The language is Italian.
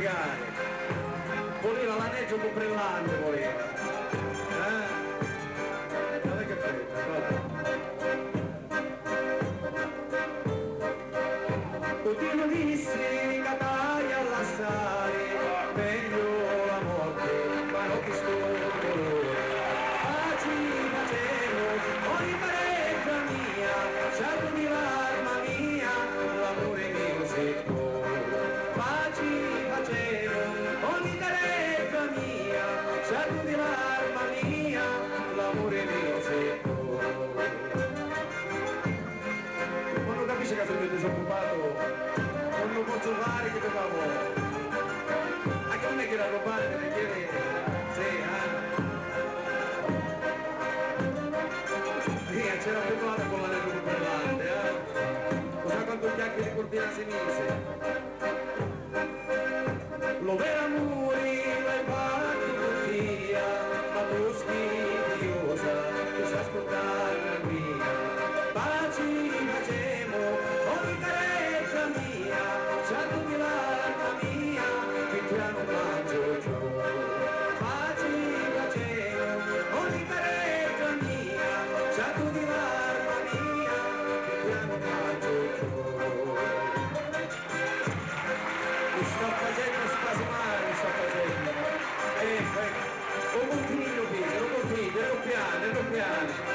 spiegare. Voleva l'anello con brillante, voleva. Guarda che freddo, guarda. Oddio dissi capai all'assare, meglio la morte, ma non ti sto dolore. Paci facevo, ogni parecchia mia, certo di l'arma mia, l'amore mio secco. Paci facevo, ogni parecchia mia, certo di l'arma mia, l'amore mio secco. Quando capisce che sono disoccupato, non lo posso fare che trovavo. Anche non è che la rubare deve chiedere, sì, c'era preparato con l'anello parlante, Sa quanto chiacchiere di cortina si mise. Lo vera muri, l'hai fatti via, ma tu schifiosa, tu sai ascoltare la mia. Baci facemo, ogni careccia mia, certo di l'arma mia, che piano mangio giù. Baci facemo, ogni careccia mia, certo di l'arma mia, che piano mangio giù. Mi sto facendo spasimare, mi sto facendo. Un puntinino pieno, un puntino, piano, piano.